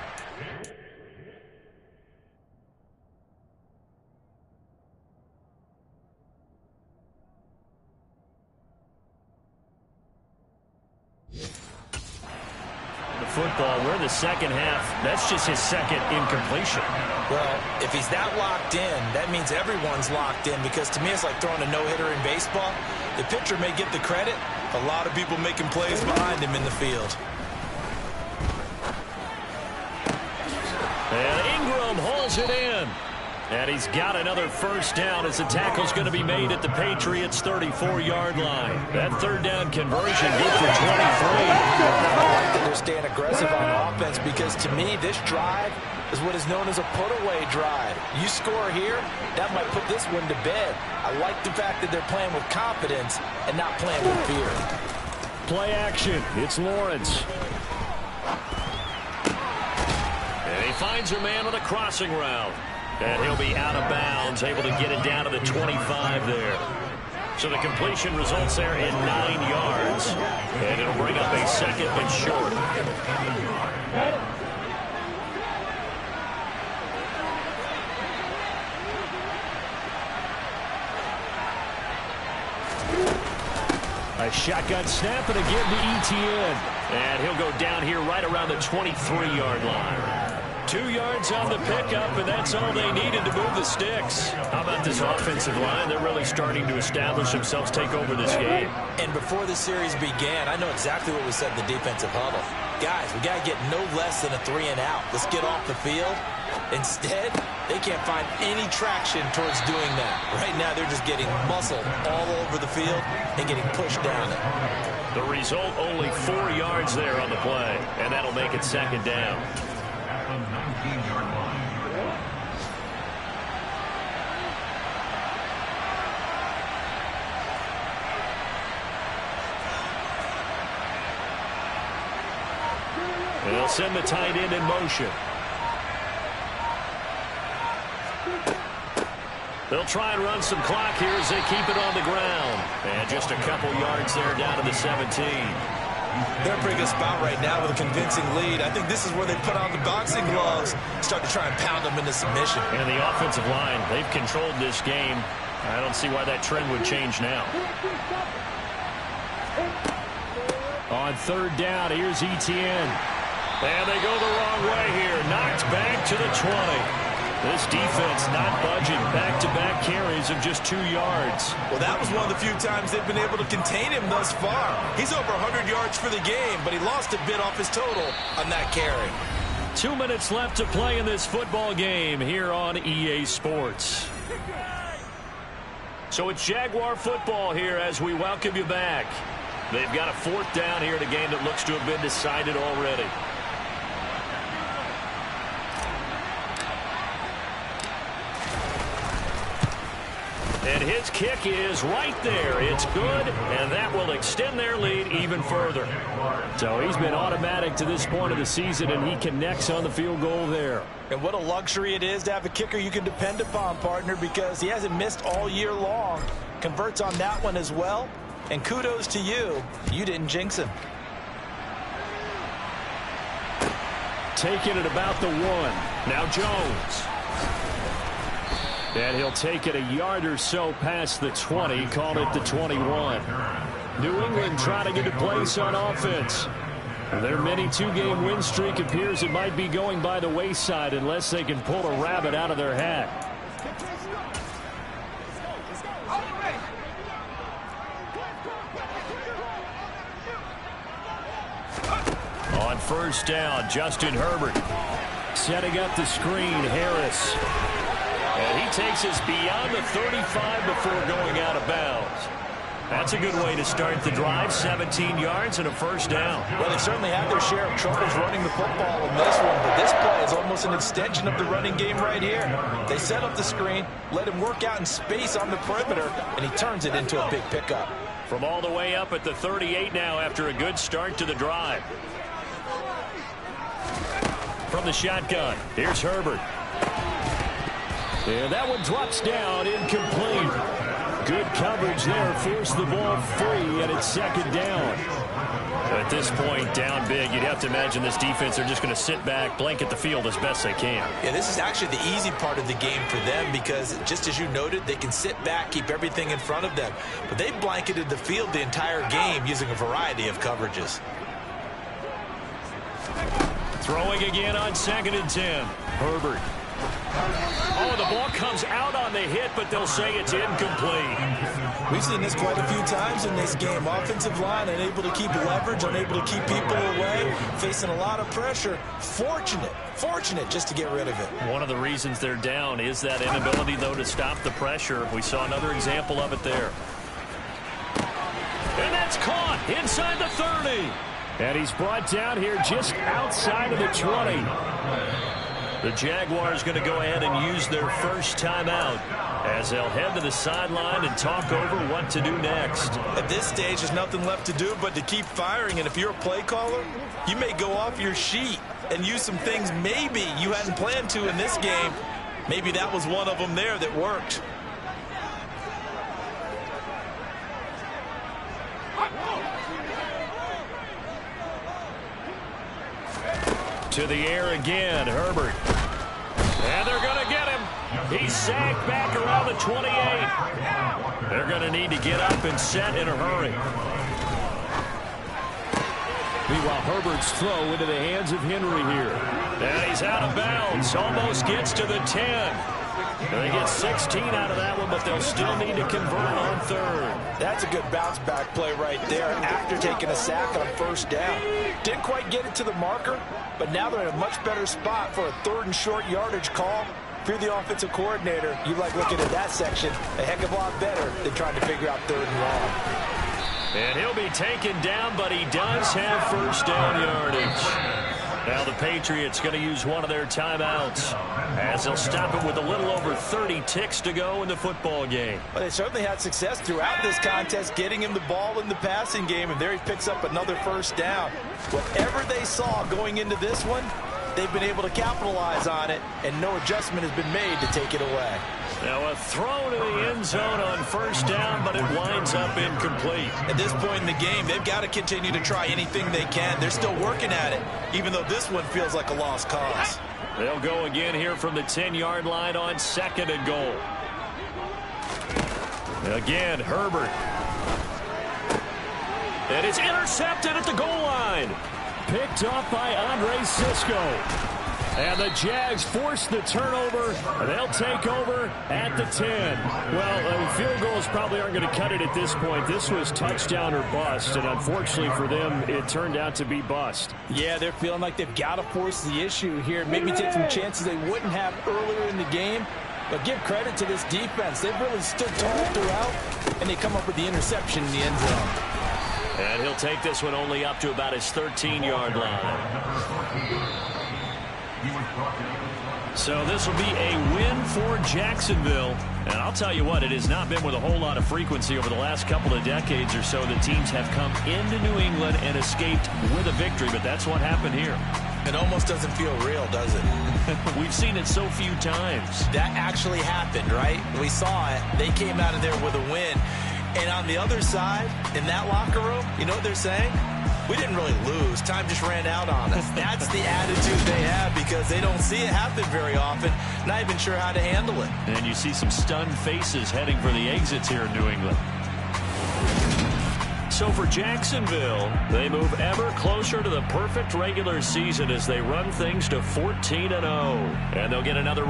football. We're in the second half. That's just his second incompletion. Well, if he's that locked in, that means everyone's locked in, because to me it's like throwing a no-hitter in baseball. The pitcher may get the credit. A lot of people making plays behind him in the field. And Ingram hauls it in. And he's got another first down as the tackle's going to be made at the Patriots' 34-yard line. That third down conversion good for 23. I like that they're staying aggressive on offense, because to me this drive is what is known as a put-away drive. You score here, that might put this one to bed. I like the fact that they're playing with confidence and not playing with fear. Play action. It's Lawrence. And he finds her man on a crossing route. And he'll be out of bounds, able to get it down to the 25 there. So the completion results there in 9 yards. And it'll bring up a second and short. A shotgun snap and a give to ETN. And he'll go down here right around the 23-yard line. 2 yards on the pickup, and that's all they needed to move the sticks. How about this offensive line? They're really starting to establish themselves, take over this game. And before the series began, I know exactly what was said in the defensive huddle. Guys, we got to get no less than a 3-and-out. Let's get off the field. Instead, they can't find any traction towards doing that. Right now, they're just getting muscled all over the field and getting pushed down it. The result, only 4 yards there on the play, and that'll make it second down. The 19-yard line. They'll send the tight end in motion. They'll try and run some clock here as they keep it on the ground. And just a couple yards there down to the 17. They're in a pretty good spot right now with a convincing lead. I think this is where they put on the boxing gloves, start to try and pound them into submission. And the offensive line, they've controlled this game. I don't see why that trend would change now. On third down, here's ETN. And they go the wrong way here. Knocked back to the 20. This defense not budging. Back-to-back carries of just 2 yards. Well, that was one of the few times they've been able to contain him thus far. He's over 100 yards for the game, but he lost a bit off his total on that carry. 2 minutes left to play in this football game here on EA Sports. So it's Jaguar football here as we welcome you back. They've got a 4th down here in a game that looks to have been decided already. And his kick is right there. It's good, and that will extend their lead even further. So he's been automatic to this point of the season, and he connects on the field goal there. And what a luxury it is to have a kicker you can depend upon, partner, because he hasn't missed all year long. Converts on that one as well. And kudos to you. You didn't jinx him. Taking it about the 1. Now Jones. And he'll take it a yard or so past the 20, call it the 21. New England trying to get a place on offense. Their mini 2-game win streak appears it might be going by the wayside unless they can pull a rabbit out of their hat. On 1st down, Justin Herbert setting up the screen. Harris. And he takes us beyond the 35 before going out of bounds. That's a good way to start the drive. 17 yards and a 1st down. Well, they certainly had their share of troubles running the football in this one, but this play is almost an extension of the running game right here. They set up the screen, let him work out in space on the perimeter, and he turns it into a big pickup. From all the way up at the 38 now after a good start to the drive. From the shotgun, here's Herbert. And that one drops down, incomplete. Good coverage there, forced the ball free, and it's 2nd down. At this point, down big, you'd have to imagine this defense are just going to sit back, blanket the field as best they can. Yeah, this is actually the easy part of the game for them because, just as you noted, they can sit back, keep everything in front of them. But they've blanketed the field the entire game using a variety of coverages. Throwing again on 2nd and 10. Herbert. Oh, the ball comes out on the hit, but they'll say it's incomplete. We've seen this quite a few times in this game. Offensive line unable to keep leverage, unable to keep people away, facing a lot of pressure. Fortunate just to get rid of it. One of the reasons they're down is that inability, though, to stop the pressure. We saw another example of it there. And that's caught inside the 30. And he's brought down here just outside of the 20. The Jaguars going to go ahead and use their 1st timeout as they'll head to the sideline and talk over what to do next. At this stage, there's nothing left to do but to keep firing. And if you're a play caller, you may go off your sheet and use some things maybe you hadn't planned to in this game. Maybe that was one of them there that worked. To the air again, Herbert. And they're going to get him. He's sacked back around the 28. They're going to need to get up and set in a hurry. Meanwhile, Herbert's throw into the hands of Henry here. And he's out of bounds. Almost gets to the 10. And they get 16 out of that one, but they'll still need to convert on 3rd. That's a good bounce back play right there after taking a sack on 1st down. Didn't quite get it to the marker, but now they're in a much better spot for a 3rd and short yardage call. If you're the offensive coordinator, you like looking at that section a heck of a lot better than trying to figure out 3rd and long. And he'll be taken down, but he does have 1st down yardage. Now the Patriots going to use one of their timeouts as they'll stop it with a little over 30 ticks to go in the football game. Well, they certainly had success throughout this contest getting him the ball in the passing game, and there he picks up another 1st down. Whatever they saw going into this one, they've been able to capitalize on it, and no adjustment has been made to take it away. Now a throw to the end zone on 1st down, but it winds up incomplete. At this point in the game, they've got to continue to try anything they can. They're still working at it, even though this one feels like a lost cause. They'll go again here from the 10-yard line on 2nd and goal. Again, Herbert. And it's intercepted at the goal line. Picked off by Andre Sisco. And the Jags force the turnover. They'll take over at the 10. Well, field goals probably aren't going to cut it at this point. This was touchdown or bust, and unfortunately for them, it turned out to be bust. Yeah, they're feeling like they've got to force the issue here. Maybe take some chances they wouldn't have earlier in the game. But give credit to this defense. They've really stood tall throughout, and they come up with the interception in the end zone. And he'll take this one only up to about his 13-yard line. So this will be a win for Jacksonville. And I'll tell you what, it has not been with a whole lot of frequency over the last couple of decades or so that teams have come into New England and escaped with a victory. But that's what happened here. It almost doesn't feel real, does it? We've seen it so few times. That actually happened, right? We saw it. They came out of there with a win. And on the other side, in that locker room, you know what they're saying? We didn't really lose. Time just ran out on us. That's the attitude they have because they don't see it happen very often. Not even sure how to handle it. And you see some stunned faces heading for the exits here in New England. So for Jacksonville, they move ever closer to the perfect regular season as they run things to 14-0. And they'll get another